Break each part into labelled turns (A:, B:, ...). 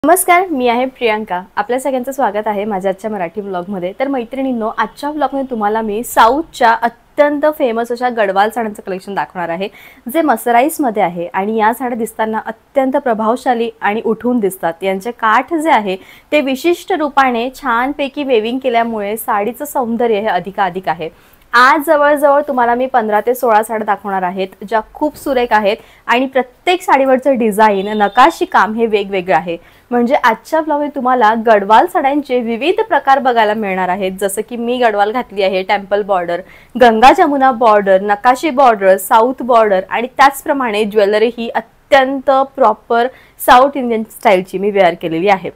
A: नमस्कार, मी आहे प्रियांका। आपल्या सगळ्यांचं स्वागत आहे माझ्या आजच्या मराठी व्लॉगमध्ये। तर मैत्रिणींनो, आजच्या व्लॉगमध्ये तुम्हाला मी साऊथच्या अत्यंत फेमस अशा गडवाल साड्यांचं कलेक्शन दाखवणार आहे, जे मसराईजमध्ये आहे आणि या साड्या दिसताना अत्यंत प्रभावशाली आणि उठून दिसतात। यांचे काठ जे आहे ते विशिष्ट रूपाने छानपैकी वेविंग केल्यामुळे साडीचं सौंदर्य हे अधिकाधिक आहे। आज जवळजवळ तुम्हाला मी 15 ते 16 साड्या दाखवणार आहेत, ज्या खूप सुरेख आहेत आणि प्रत्येक साडीवरचं डिझाइन नकाशी काम हे वेगवेगळे आहे। म्हणजे आजच्या व्लॉगमध्ये तुम्हाला गडवाल साड्यांचे विविध प्रकार बघायला मिळणार आहेत, जसं की मी गडवाल घातली आहे, temple border, Ganga Jamuna border, नकाशी बॉर्डर, साऊथ बॉर्डर आणि त्याचप्रमाणे ज्वेलरी ही अत्यंत प्रॉपर साऊथ इंडियन स्टाईलची मी वेअर केलेली आहे।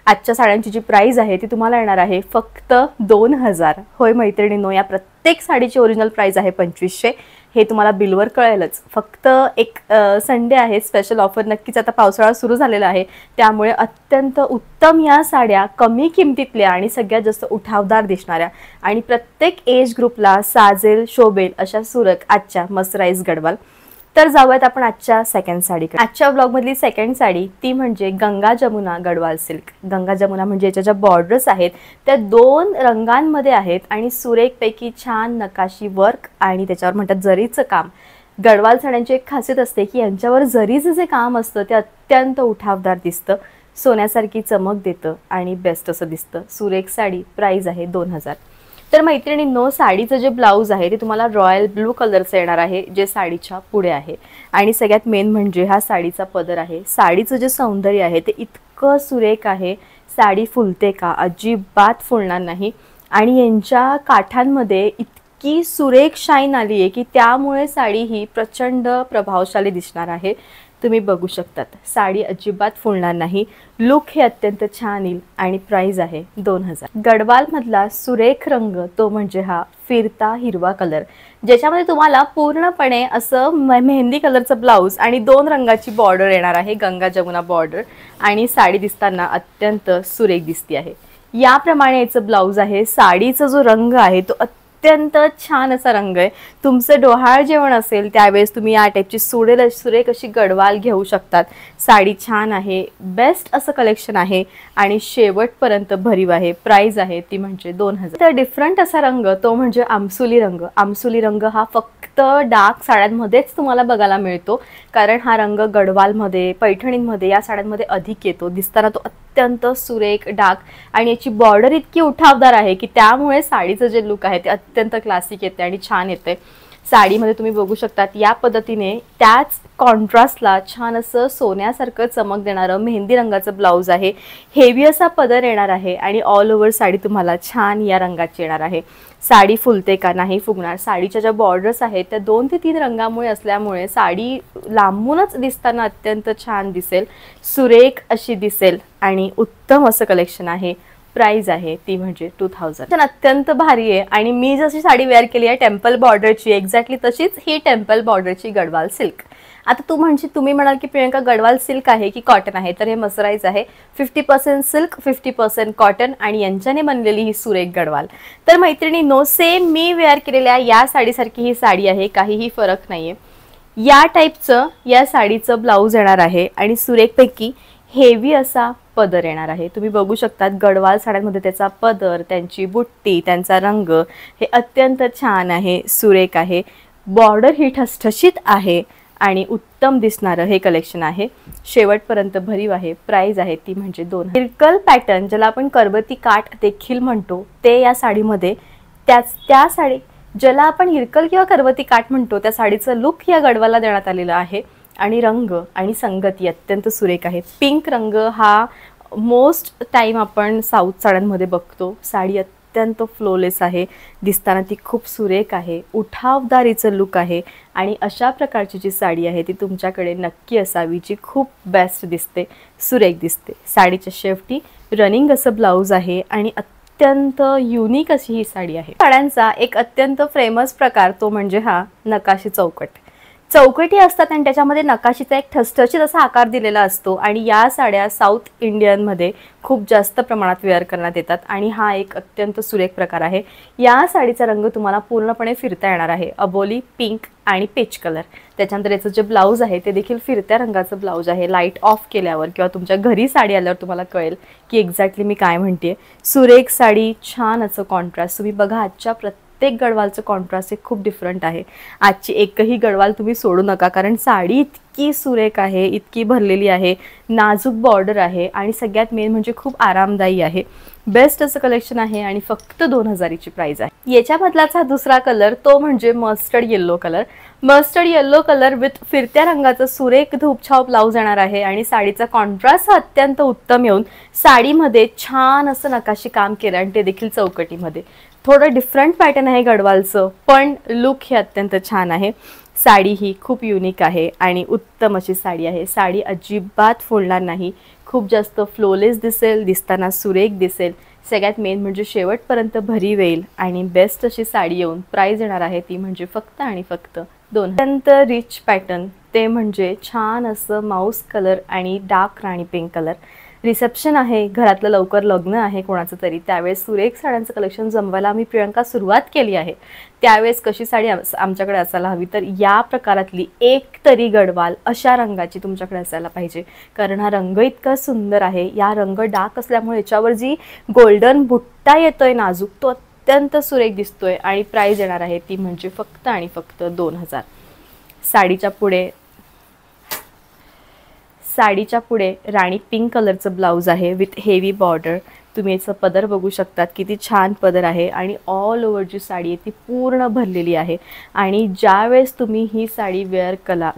A: आजच्या साड्यांची जी प्राइस आहे ती तुम्हाला येणार आहे फक्त 2000। होय मैत्रिणींनो, या प्रत्येक साडीची ओरिजिनल प्राइस आहे 2500। हे तुम्हाला बिलवर कळेलच। फक्त एक संडे आहे, स्पेशल ऑफर। नक्कीच आता पावसाळा सुरू झालेला आहे, त्यामुळे अत्यंत उत्तम या साड्या कमी किमतीतल्या आणि सगळ्यात जास्त उठावदार दिसणाऱ्या आणि प्रत्येक एज ग्रुपला साजेल शोभेल अशा सुरेख आजच्या मसराईज गडवाल। तर जाऊयात आपण आजच्या सेकंड साडीकडे। आजच्या व्लॉगमधली सेकंड साडी ती म्हणजे गंगा जमुना गडवाल सिल्क। गंगा जमुना म्हणजे याच्या ज्या बॉर्डर्स आहेत त्या 2 रंगांमध्ये आहेत आणि सुरेखपैकी छान नकाशी वर्क आणि त्याच्यावर म्हणतात जरीचं काम। गडवाल साड्यांची एक खासियत असते की यांच्यावर जरीचं जे काम असतं ते अत्यंत उठावदार दिसतं, सोन्यासारखी चमक देतं आणि बेस्ट असं दिसतं। सुरेख साडी, प्राइस आहे 2000। तर मैत्रिणींनो, साडीचं जे ब्लाउज आहे ते तुम्हाला रॉयल ब्लू कलरचं येणार आहे, जे साडीच्या पुढे आहे। आणि सगळ्यात मेन म्हणजे हा साडीचा पदर आहे। साडीचं जे सौंदर्य आहे ते इतकं सुरेख आहे, साडी फुलते का? अजिबात फुलणार नाही। आणि यांच्या काठांमध्ये इतकी सुरेख शाईन आली आहे की त्यामुळे साडी ही प्रचंड प्रभावशाली दिसणार आहे। तुम्ही बघू शकतात, साडी अजिबात फुलणार नाही, लुक हे अत्यंत छान येईल आणि प्राइस आहे 2000। गडवाल मधला सुरेख रंग तो म्हणजे हा फिरता हिरवा कलर, ज्याच्यामध्ये तुम्हाला पूर्णपणे असं मेहंदी कलरचं ब्लाउज आणि 2 रंगाची बॉर्डर येणार आहे, गंगा जमुना बॉर्डर। आणि साडी दिसताना अत्यंत सुरेख दिसते आहे। याप्रमाणे याचं ब्लाउज आहे। साडीचा जो रंग आहे तो अत्यंत छान असा रंग आहे। तुमचं डोहाळ जेवण असेल त्यावेळेस तुम्ही या टाईपची सुरेख अशी गडवाल घेऊ शकतात। साडी छान आहे, बेस्ट असं कलेक्शन आहे आणि शेवटपर्यंत भरीव आहे। प्राइस आहे ती म्हणजे 2000। तर डिफरंट असा रंग तो म्हणजे आमसुली रंग। आमसुली रंग हा फक्त डार्क साड्यांमध्येच तुम्हाला बघायला मिळतो, कारण हा रंग गडवालमध्ये, पैठणींमध्ये या साड्यांमध्ये अधिक येतो। दिसताना तो अत्यंत सुरेख डार्क आणि याची बॉर्डर इतकी उठावदार आहे की त्यामुळे साडीचं जे लुक आहे ते अत्यंत क्लासिक येते आणि छान येते। साडीमध्ये तुम्ही बघू शकतात या पद्धतीने त्याच कॉन्ट्रास्टला छान असं सोन्यासारखं चमक देणारं मेहंदी रंगाचं ब्लाउज आहे। हेवी असा पदर येणार आहे आणि ऑल ओव्हर साडी तुम्हाला छान या रंगाची येणार आहे। साडी फुलते का? नाही फुगणार। साडीच्या ज्या बॉर्डर्स आहेत त्या 2 ते 3 रंगामुळे असल्यामुळे साडी लांबूनच दिसताना अत्यंत छान दिसेल, सुरेख अशी दिसेल आणि उत्तम असं कलेक्शन आहे। प्राइस आहे ती म्हणजे 2000। अत्यंत भारी आहे आणि मी जशी साडी वेअर केली आहे टेम्पल बॉर्डरची, एक्झॅक्टली तशीच ही टेम्पल बॉर्डरची गडवाल सिल्क। आता तुम्ही म्हणाल की प्रियंका गडवाल सिल्क आहे की कॉटन आहे? तर हे मसराईज आहे। 50% सिल्क 50% कॉटन आणि यांच्याने बनलेली ही सुरेख गडवाल। तर मैत्रिणींनो, सेम मी वेअर केलेल्या या साडीसारखी ही साडी आहे, काहीही फरक नाहीये। या टाईपचं या साडीचं ब्लाउज येणार आहे आणि सुरेखपैकी हेवी असा पदर येणार आहे। तुम्ही बघू शकतात गडवाल साड्यांमध्ये त्याचा पदर, त्यांची बुट्टी, त्यांचा रंग हे अत्यंत छान आहे, सुरेख आहे। बॉर्डर ही ठसठशीत आहे आणि उत्तम दिसणारं हे कलेक्शन आहे। शेवटपर्यंत भरीव आहे। प्राइस आहे ती म्हणजे 2000। इरकल पॅटर्न, ज्याला आपण करवती काठ देखील म्हणतो, ते या साडीमध्ये त्या साडी ज्याला आपण इरकल किंवा करवती काठ म्हणतो त्या साडीचं लुक या गडवाला देण्यात आलेलं आहे आणि रंग आणि संगती अत्यंत सुरेख आहे। पिंक रंग हा मोस्ट टाइम आपण साऊथ साड्यांमध्ये बघतो। साडी अत्यंत फ्लोलेस आहे, दिसताना ती खूप सुरेख आहे, उठावदारीचं लुक आहे आणि अशा प्रकारची जी साडी आहे ती तुमच्याकडे नक्की असावी, जी खूप बेस्ट दिसते, सुरेख दिसते। साडीच्या शेवटी रनिंग असं ब्लाउज आहे आणि अत्यंत युनिक अशी ही साडी आहे। साड्यांचा एक अत्यंत फेमस प्रकार तो म्हणजे हा नकाशी चौकट। चौकटी असतात आणि त्याच्यामध्ये नकाशीचा एक ठसठशीत असा आकार दिलेला असतो आणि या साड्या साऊथ इंडियनमध्ये खूप जास्त प्रमाणात वेअर करण्यात येतात आणि हा एक अत्यंत सुरेख प्रकार आहे। या साडीचा रंग तुम्हाला पूर्णपणे फिरता येणार आहे, अबोली पिंक आणि पेच कलर। त्याच्यानंतर याचं जे ब्लाऊज आहे ते देखील फिरत्या रंगाचं ब्लाऊज आहे। लाईट ऑफ केल्यावर किंवा तुमच्या घरी साडी आल्यावर तुम्हाला कळेल की एक्झॅक्टली मी काय म्हणते। सुरेख साडी, छान असं कॉन्ट्रास्ट। तुम्ही बघा आजच्या प्रत्येक गडवालचं कॉन्ट्रास्ट हे खूप डिफरंट आहे। आजची एकही गडवाल तुम्ही सोडू नका, कारण साडी इतकी सुरेख आहे, इतकी भरलेली आहे, नाजूक बॉर्डर आहे आणि सगळ्यात मेन म्हणजे खूप आरामदायी आहे। बेस्ट असं कलेक्शन आहे आणि फक्त 2000 ची प्राइस आहे। याच्यामधलाच हा दुसरा कलर तो म्हणजे mustard yellow colour. Mustard yellow colour with फिरत्या रंगाचं सुरेख धूपछाव ब्लाऊज येणार आहे आणि साडीचा कॉन्ट्रास्ट अत्यंत उत्तम येऊन साडीमध्ये छान असं नकाशी काम केलं आणि ते देखील चौकटीमध्ये। थोडं डिफरंट पॅटर्न आहे गडवालचं, पण लुक हे अत्यंत छान आहे। साडी ही खूप युनिक आहे आणि उत्तम अशी साडी आहे। साडी अजिबात फुलणार नाही, खूप जास्त फ्लोलेस दिसेल, दिसताना सुरेख दिसेल, सगळ्यात मेन म्हणजे शेवटपर्यंत भरीव येईल आणि बेस्ट अशी साडी येऊन प्राइस येणार आहे ती म्हणजे फक्त आणि फक्त 2। अत्यंत रिच पॅटर्न ते म्हणजे छान असं माऊस कलर आणि डार्क राणी पिंक कलर। रिसेप्शन आहे, घरातलं लवकर लग्न आहे कोणाचं तरी, त्यावेळेस सुरेख साड्यांचं कलेक्शन जमवायला मी प्रियंका सुरुवात केली आहे। त्यावेळेस कशी साडी आमच्याकडे असायला हवी, तर या प्रकारातली एक तरी गडवाल अशा रंगाची तुमच्याकडे असायला पाहिजे, कारण हा रंग इतका सुंदर आहे। या रंग डार्क असल्यामुळे याच्यावर जी गोल्डन बुट्टा येतोय नाजूक, तो अत्यंत सुरेख दिसतोय आणि प्राइस येणार आहे ती म्हणजे फक्त आणि फक्त 2000। साडीच्या पुढे राणी पिंक कलरचं ब्लाऊज आहे विथ हेवी बॉर्डर। तुम्ही याचं पदर बघू शकतात, किती छान पदर आहे आणि ऑल ओव्हर जी साडी आहे ती पूर्ण भरलेली आहे आणि ज्यावेळेस तुम्ही ही साडी वेअर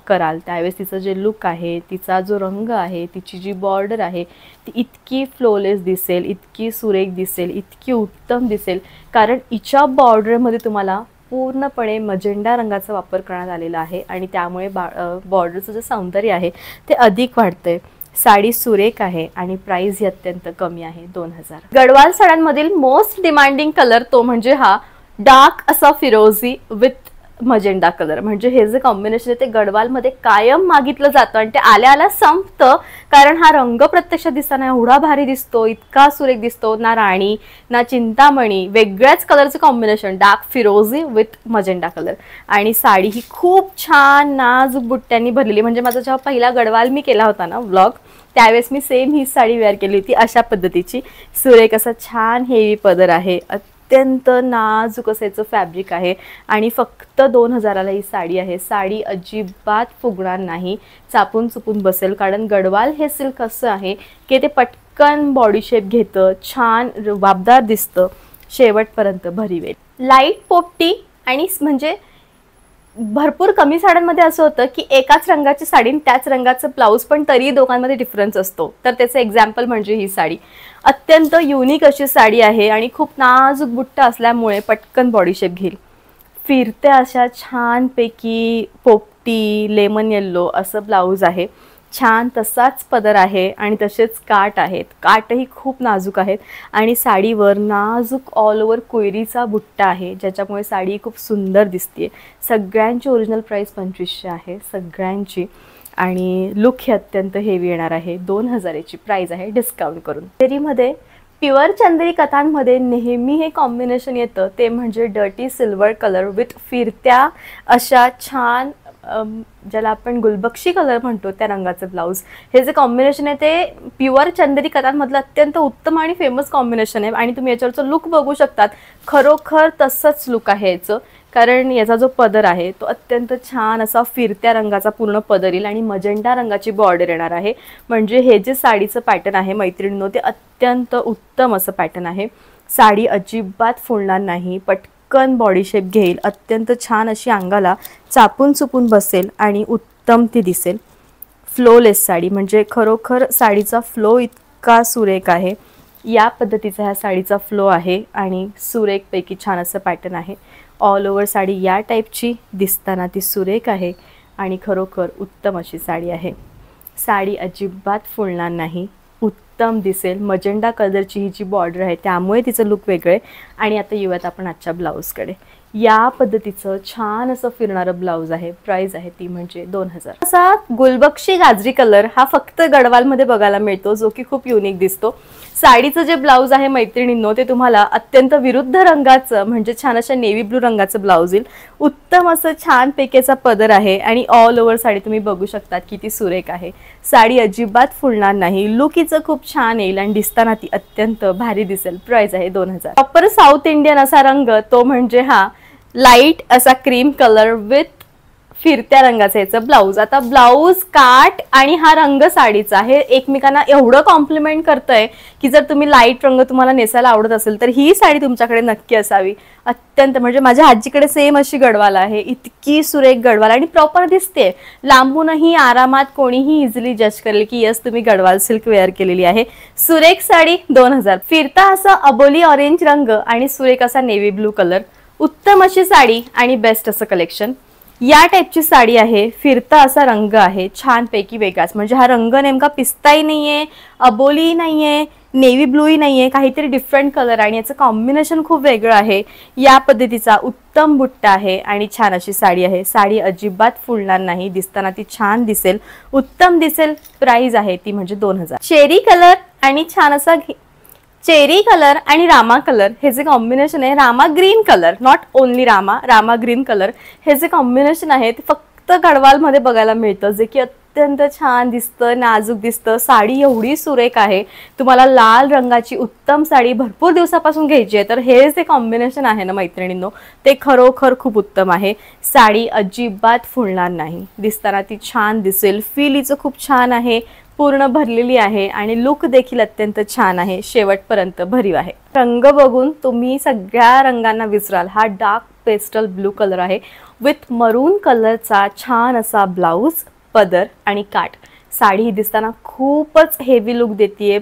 A: कराल त्यावेळेस तिचं जे लुक आहे, तिचा जो रंग आहे, तिची जी बॉर्डर आहे ती इतकी फ्लोलेस दिसेल, इतकी सुरेख दिसेल, इतकी उत्तम दिसेल, कारण हिच्या बॉर्डरमध्ये तुम्हाला पूर्णपणे मजेंडा रंगाचा वापर करण्यात आलेला आहे आणि त्यामुळे बॉर्डरचं जे सौंदर्य आहे ते अधिक वाढतंय। साडी सुरेख आहे आणि प्राइस ही अत्यंत कमी आहे, 2000। गडवाल साड्यांमधील मोस्ट डिमांडिंग कलर तो म्हणजे हा डार्क असा फिरोजी विथ मजेंडा कलर। म्हणजे हे जे कॉम्बिनेशन आहे ते गडवालमध्ये कायम मागितलं जातं आणि ते आल्या आल्या संपतं, कारण हा रंग प्रत्यक्षात दिसताना एवढा भारी दिसतो, इतका सुरेख दिसतो। ना राणी ना चिंतामणी, वेगळ्याच कलरचं कॉम्बिनेशन, डार्क फिरोजी विथ मजेंडा कलर आणि साडी ही खूप छान नाजूक बुट्ट्यांनी भरलेली। म्हणजे माझा जेव्हा पहिला गडवाल मी केला होता ना व्लॉग, त्यावेळेस मी सेम ही साडी वेअर केली होती अशा पद्धतीची। सुरेख असा छान हेवी पदर आहे, अत्यंत नाजूक असायचं फॅब्रिक आहे आणि फक्त 2000ला ही साडी आहे। साडी अजिबात फुगणार नाही, चापून चुपून बसेल, कारण गडवाल हे सिल्क असं आहे की ते पटकन बॉडी शेप घेतं, छान रुबाबदार दिसतं, शेवटपर्यंत भरीव येईल। लाईट पोपटी आणि म्हणजे भरपूर कमी साड्यांमध्ये असं होतं की एकाच रंगाची साडी त्याच रंगाचं ब्लाऊज, पण तरी दोघांमध्ये डिफरन्स असतो। तर त्याचं एक्झाम्पल म्हणजे ही साडी अत्यंत युनिक अशी साडी आहे आणि खूप नाजूक बुट्टा असल्यामुळे पटकन बॉडी शेप घेईल। फिरत्या अशा छानपैकी पोपटी लेमन येल्लो असं ब्लाऊज आहे, छान तसाच पदर आहे आणि तसेच काठ आहेत, काठही खूप नाजूक आहेत आणि साडीवर नाजूक ऑल ओव्हर कोयरीचा बुट्टा आहे, ज्याच्यामुळे साडी खूप सुंदर दिसते। सगळ्यांची ओरिजिनल प्राइस 2500 आहे सगळ्यांची आणि लुक हे अत्यंत हेवी येणार आहे। 2000 ची प्राइस आहे डिस्काउंट करून। चंदेरीमध्ये प्युअर चंदेरी कथांमध्ये नेहमी हे कॉम्बिनेशन येतं ते म्हणजे डर्टी सिल्वर कलर विथ फिरत्या अशा छान ज्याला आपण गुलबक्षी कलर म्हणतो त्या रंगाचं ब्लाऊज। हे जे कॉम्बिनेशन आहे ते प्युअर चंदेरी कथांमधलं अत्यंत उत्तम आणि फेमस कॉम्बिनेशन आहे आणि तुम्ही याच्यावरचं लुक बघू शकतात, खरोखर तसंच लुक आहे याचं, कारण याचा जो पदर आहे तो अत्यंत छान असा फिरत्या रंगाचा पूर्ण पदर येईल आणि मजेंडा रंगाची बॉर्डर येणार आहे। म्हणजे हे जे साडीचं पॅटर्न आहे मैत्रिणींनो ते अत्यंत उत्तम असं पॅटर्न आहे। साडी अजिबात फुलणार नाही, पटकन बॉडी शेप घेईल, अत्यंत छान अशी अंगाला चापून चुपून बसेल आणि उत्तम ती दिसेल। फ्लोलेस साडी म्हणजे खरोखर साडीचा फ्लो इतका सुरेख आहे। या पद्धतीचा ह्या साडीचा फ्लो आहे आणि सुरेखपैकी छान असं पॅटर्न आहे। ऑल ओव्हर साडी या टाईपची दिसताना ती सुरेख आहे आणि खरोखर उत्तम अशी साडी आहे। साडी अजिबात फुलणार नाही, उत्तम दिसेल। मजेंडा कलरची ही जी बॉर्डर आहे त्यामुळे तिचं लुक वेगळं आहे। आणि आता येऊयात आपण आजच्या ब्लाऊजकडे। या पद्धतीचं छान असं फिरणारं ब्लाऊज आहे. प्राइस आहे ती म्हणजे 2000. असा गुलबक्षी गाजरी कलर हा फक्त गडवालमध्ये बघायला मिळतो, जो की खूप युनिक दिसतो. साडीचं जे ब्लाऊज आहे मैत्रिणींनो, ते तुम्हाला अत्यंत विरुद्ध रंगाचं म्हणजे छान अशा नेव्ही ब्लू रंगाचं ब्लाऊज येईल. उत्तम असं छान पेकेचा पदर आहे आणि ऑल ओव्हर साडी तुम्ही बघू शकता किती सुरेख आहे. साडी अजिबात फुलणार नाही, लुक हिचं खूप छान येईल आणि दिसताना ती अत्यंत भारी दिसेल. प्राइस आहे 2000. प्रॉपर साऊथ इंडियन असा रंग तो म्हणजे हा लाईट असा क्रीम कलर विथ फिरत्या रंगाचं याचं ब्लाऊज. आता ब्लाऊज काट आणि हा रंग साडीचा हे एकमेकांना एवढं कॉम्प्लिमेंट करतंय की जर तुम्ही लाईट रंग तुम्हाला नेसायला आवडत असेल तर ही साडी तुमच्याकडे नक्की असावी. अत्यंत म्हणजे माझ्या आजीकडे सेम अशी गडवाल आहे, इतकी सुरेख गडवाल आणि प्रॉपर दिसते. लांबूनही आरामात कोणीही इझिली जज करेल की यस तुम्ही गडवाल सिल्क वेअर केलेली आहे. सुरेख साडी 2000. फिरता असा अबोली ऑरेंज रंग आणि सुरेख असा नेव्ही ब्लू कलर. उत्तम अशी साडी आणि बेस्ट असं कलेक्शन. या टाईपची साडी आहे, फिरता असा रंग आहे, छानपैकी वेगळाच. म्हणजे हा रंग नेमका पिस्ताही नाहीये, अबोली नाहीये, नेव्ही ब्लूही नाहीये, काहीतरी डिफरंट कलर आणि याचं कॉम्बिनेशन खूप वेगळं आहे. या पद्धतीचा उत्तम बुट्टा आहे आणि छान अशी साडी आहे. साडी अजिबात फुलणार नाही, दिसताना ती छान दिसेल, उत्तम दिसेल. प्राइस आहे ती म्हणजे 2000. चेरी कलर आणि छान असा चेरी कलर आणि रामा कलर हे जे कॉम्बिनेशन आहे, Rama green colour, not only Rama green colour हे जे कॉम्बिनेशन आहे ते फक्त गडवालमध्ये बघायला मिळतं, जे की अत्यंत छान दिसतं, नाजूक दिसतं. साडी एवढी सुरेख आहे. तुम्हाला लाल रंगाची उत्तम साडी भरपूर दिवसापासून घ्यायची आहे तर हे जे कॉम्बिनेशन आहे ना मैत्रिणींनो, ते खरोखर खूप उत्तम आहे. साडी अजिबात फुलणार नाही, दिसताना ती छान दिसेल. फील हिचं खूप छान आहे, पूर्ण भरलेली आहे आणि लुक देखील अत्यंत छान आहे, शेवटपर्यंत भरीव आहे. रंग बघून तुम्ही सगळ्या रंगांना विसराल. हा डार्क पेस्टल ब्लू कलर आहे विथ मरून कलरचा छान असा ब्लाऊज, पदर आणि काठ. साडी ही दिसताना खूपच हेवी लुक देतीये.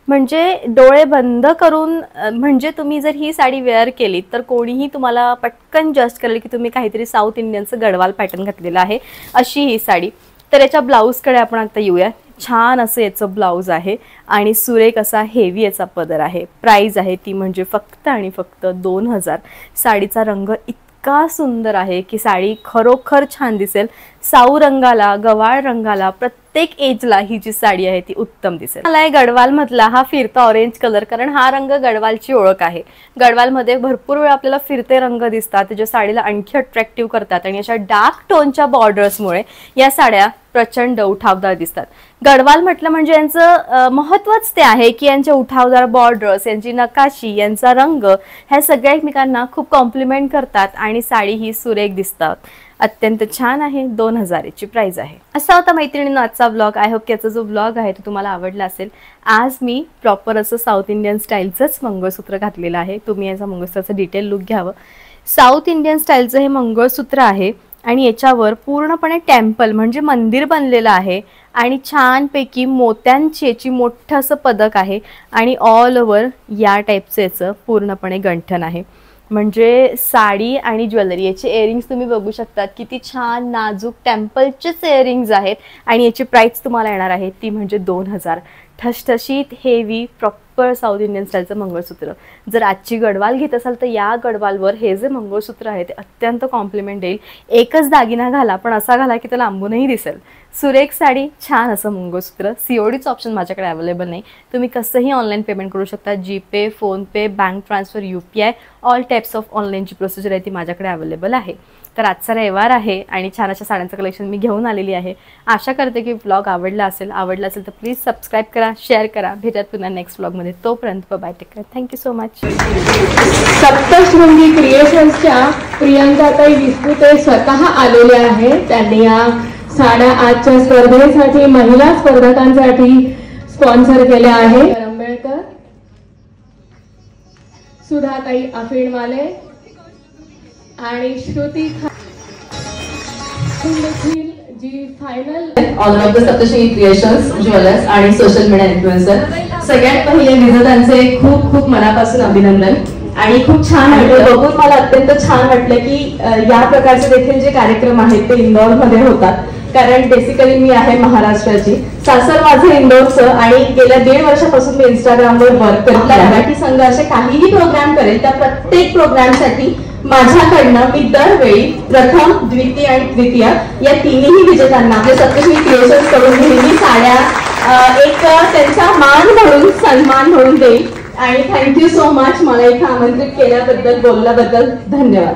A: म्हणजे डोळे बंद करून म्हणजे तुम्ही जर ही साडी वेअर केली तर कोणीही तुम्हाला पटकन जस्ट करेल की तुम्ही काहीतरी साऊथ इंडियनचं गडवाल पॅटर्न घातलेलं आहे अशी ही साडी. तर याच्या ब्लाऊजकडे आपण आता येऊया. छान असं याचं ब्लाऊज आहे आणि सुरेख असा हेवी याचा पदर आहे. प्राइस आहे ती म्हणजे फक्त आणि फक्त 2000. साडीचा रंग इतका सुंदर आहे की साडी खरोखर छान दिसेल. साऊ रंगाला, गव्हाळ रंगाला, प्रत्येक एजला ही जी साडी आहे ती उत्तम दिसेल. मला आहे गडवाल मधला हा फिरता ऑरेंज कलर, कारण हा रंग गडवालची ओळख आहे. गडवालमध्ये भरपूर वेळा आपल्याला फिरते रंग दिसतात जे साडीला आणखी अट्रॅक्टिव्ह करतात आणि अशा डार्क टोनच्या बॉर्डर्समुळे या साड्या प्रचंड उठावदार दिसतात. गडवाल म्हटलं म्हणजे यांचं महत्त्वच ते आहे की यांचे उठावदार बॉर्डर्स, यांची नकाशी, यांचा रंग ह्या सगळ्या एकमेकांना खूप कॉम्प्लिमेंट करतात आणि साडी ही सुरेख दिसतात. अत्यंत छान आहे. 2000 ची प्राइस आहे. असा होता मैत्रिणींनो आजचा ब्लॉग. आय होप की याचा जो ब्लॉग आहे तो तुम्हाला आवडला असेल. आज मी प्रॉपर असं साऊथ इंडियन स्टाईलचंच मंगळसूत्र घातलेलं आहे. तुम्ही याचा मंगळसूत्राचं डिटेल लुक घ्यावं. साऊथ इंडियन स्टाईलचं हे मंगळसूत्र आहे आणि याच्यावर पूर्णपणे टेम्पल म्हणजे मंदिर बनलेलं आहे आणि छानपैकी मोत्यांची याची मोठं असं पदक आहे आणि ऑल ओव्हर या टाईपचं याचं पूर्णपणे गंठण आहे. म्हणजे साडी आणि ज्वेलरी याचे इयरिंग्स तुम्ही बघू शकतात किती छान नाजूक टेम्पलचेच इयरिंग्स आहेत आणि याची प्राइस तुम्हाला येणार आहे ती म्हणजे 2000. ठसठशीत हेवी प्रॉपर साऊथ इंडियन स्टाईलचं मंगळसूत्र. जर आजची गडवाल घेत असाल तर या गडवालवर हे जे मंगळसूत्र आहे ते अत्यंत कॉम्प्लिमेंट येईल. एकच दागिना घाला पण असा घाला की तो लांबूनही दिसेल. सुरेख साडी, छान असं मंगळसूत्र. सीओडीचं ऑप्शन माझ्याकडे अवेलेबल नाही, तुम्ही कसंही ऑनलाईन पेमेंट करू शकता. GPay, PhonePe, bank transfer, UPI all types of ऑनलाईनची प्रोसिजर आहे ती माझ्याकडे अवेलेबल आहे. तर आजचा रविवार आहे आणि छान अशा साड्यांचं कलेक्शन मी घेऊन आलेली आहे. आशा करते की ब्लॉग आवडला असेल तर प्लीज सबस्क्राईब करा, शेअर करा. भेटत पुन्हा नेक्स्ट ब्लॉगमध्ये. तोपर्यंत bye, take care. Thank you so much.
B: Saptashrungi क्रिएशन्सच्या प्रियंकाताई विस्पुते स्वतः आलेल्या आहेत. त्यांनी या साड्या आजच्या स्पर्धेसाठी महिला स्पर्धकांसाठी स्पॉन्सर केल्या आहेत. करंबेळकर, सुधाताई अफिणवाले आणि श्रुती देखील जी final
C: all of the Saptashrungi creations jewellers आणि सोशल मीडिया इन्फ्लुएन्सर. सगळ्यात पहिले विजेत्यांचे खूप खूप मनापासून अभिनंदन आणि खूप छान वाटलं बघून. मला अत्यंत छान वाटलं की या प्रकारचे देखील जे कार्यक्रम आहेत ते इंदौरमध्ये होतात, कारण बेसिकली मी आहे महाराष्ट्राची, सासर माझं इंदौरचं आणि गेल्या 1.5 वर्षापासून मी इंस्टाग्रामवर वर्क करते. मराठी संघ असे काहीही प्रोग्राम करेल त्या प्रत्येक प्रोग्रामसाठी माझ्याकडनं मी दरवेळी प्रथम, द्वितीय आणि तृतीय या तिन्ही विजेत्यांना आपले सप्तश्री क्रिएशन्स कडून नेहमी साड्या एक त्यांचा मान म्हणून, सन्मान म्हणून देईल. आणि थँक्यू सो मच मला इथं आमंत्रित केल्याबद्दल, बोलल्याबद्दल धन्यवाद.